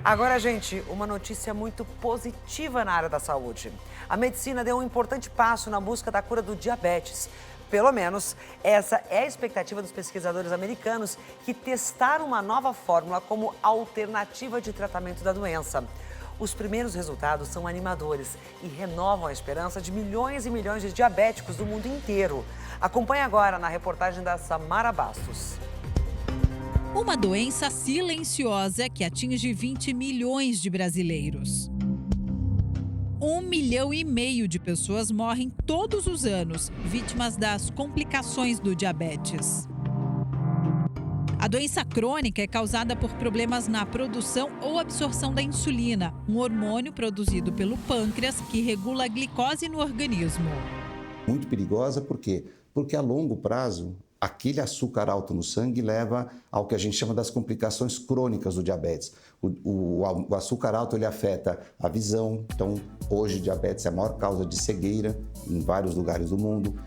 Agora, gente, uma notícia muito positiva na área da saúde. A medicina deu um importante passo na busca da cura do diabetes. Pelo menos, essa é a expectativa dos pesquisadores americanos que testaram uma nova fórmula como alternativa de tratamento da doença. Os primeiros resultados são animadores e renovam a esperança de milhões e milhões de diabéticos do mundo inteiro. Acompanhe agora na reportagem da Samara Bastos. Uma doença silenciosa que atinge 20 milhões de brasileiros. 1,5 milhão de pessoas morrem todos os anos, vítimas das complicações do diabetes. A doença crônica é causada por problemas na produção ou absorção da insulina, um hormônio produzido pelo pâncreas que regula a glicose no organismo. Muito perigosa, por quê? Porque a longo prazo, aquele açúcar alto no sangue leva ao que a gente chama das complicações crônicas do diabetes. O açúcar alto ele afeta a visão, então hoje o diabetes é a maior causa de cegueira em vários lugares do mundo.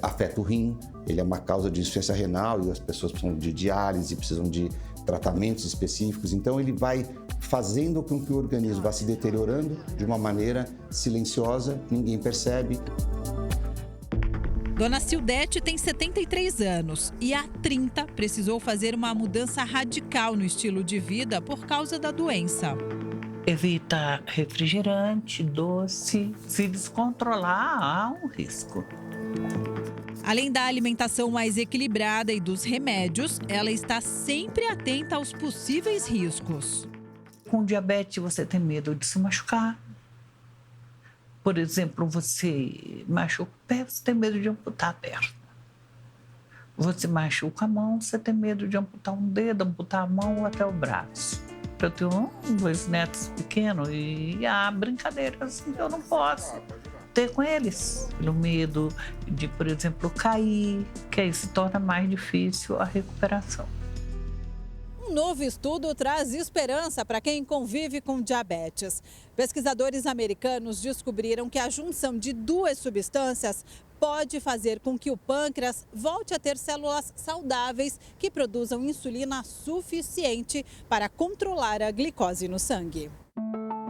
Afeta o rim, ele é uma causa de insuficiência renal e as pessoas precisam de diálise, precisam de tratamentos específicos. Então ele vai fazendo com que o organismo vá se deteriorando de uma maneira silenciosa, ninguém percebe. Dona Sildete tem 73 anos e há 30 precisou fazer uma mudança radical no estilo de vida por causa da doença. Evita refrigerante, doce. Se descontrolar, há um risco. Além da alimentação mais equilibrada e dos remédios, ela está sempre atenta aos possíveis riscos. Com diabetes, você tem medo de se machucar. Por exemplo, você machuca o pé, você tem medo de amputar a perna. Você machuca a mão, você tem medo de amputar um dedo, amputar a mão ou até o braço. Eu tenho 2 netos pequenos e há brincadeiras que eu não posso ter com eles. Pelo medo de, por exemplo, cair, que aí se torna mais difícil a recuperação. Um novo estudo traz esperança para quem convive com diabetes. Pesquisadores americanos descobriram que a junção de 2 substâncias pode fazer com que o pâncreas volte a ter células saudáveis que produzam insulina suficiente para controlar a glicose no sangue.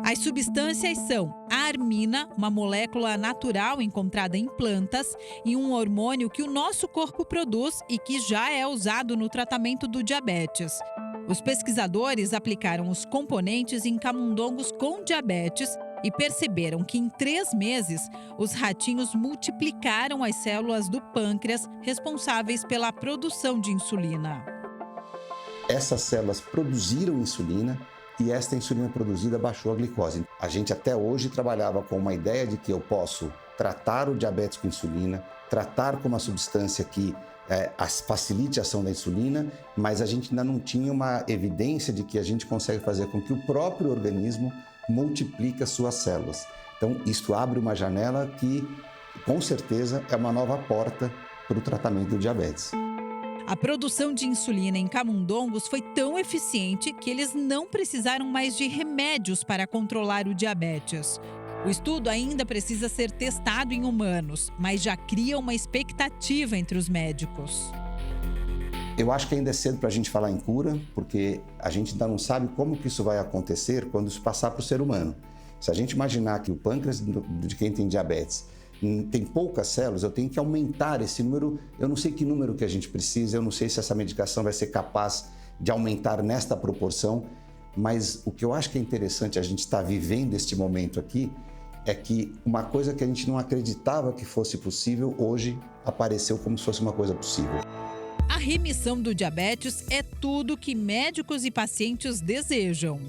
As substâncias são a armina, uma molécula natural encontrada em plantas, e um hormônio que o nosso corpo produz e que já é usado no tratamento do diabetes. Os pesquisadores aplicaram os componentes em camundongos com diabetes e perceberam que em 3 meses os ratinhos multiplicaram as células do pâncreas responsáveis pela produção de insulina. Essas células produziram insulina e esta insulina produzida baixou a glicose. A gente até hoje trabalhava com uma ideia de que eu posso tratar o diabetes com insulina, tratar com uma substância que facilite a ação da insulina, mas a gente ainda não tinha uma evidência de que a gente consegue fazer com que o próprio organismo multiplique as suas células. Então, isso abre uma janela que, com certeza, é uma nova porta para o tratamento do diabetes. A produção de insulina em camundongos foi tão eficiente que eles não precisaram mais de remédios para controlar o diabetes. O estudo ainda precisa ser testado em humanos, mas já cria uma expectativa entre os médicos. Eu acho que ainda é cedo para a gente falar em cura, porque a gente ainda não sabe como que isso vai acontecer quando isso passar para o ser humano. Se a gente imaginar que o pâncreas de quem tem diabetes tem poucas células, eu tenho que aumentar esse número. Eu não sei que número que a gente precisa, eu não sei se essa medicação vai ser capaz de aumentar nesta proporção, mas o que eu acho que é interessante a gente estar vivendo este momento aqui é que uma coisa que a gente não acreditava que fosse possível, hoje apareceu como se fosse uma coisa possível. A remissão do diabetes é tudo que médicos e pacientes desejam.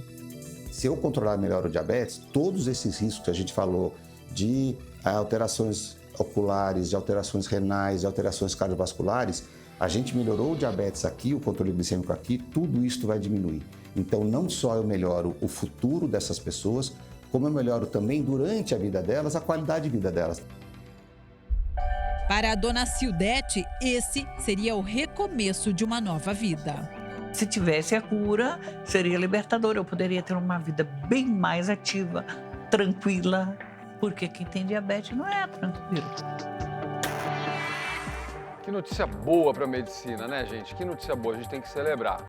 Se eu controlar melhor o diabetes, todos esses riscos que a gente falou de alterações oculares, de alterações renais, de alterações cardiovasculares, a gente melhorou o diabetes aqui, o controle glicêmico aqui, tudo isso vai diminuir. Então, não só eu melhoro o futuro dessas pessoas, como eu melhoro também, durante a vida delas, a qualidade de vida delas. Para a dona Sildete, esse seria o recomeço de uma nova vida. Se tivesse a cura, seria libertador. Eu poderia ter uma vida bem mais ativa, tranquila, porque quem tem diabetes não é tranquilo. Que notícia boa para a medicina, né, gente? Que notícia boa, a gente tem que celebrar.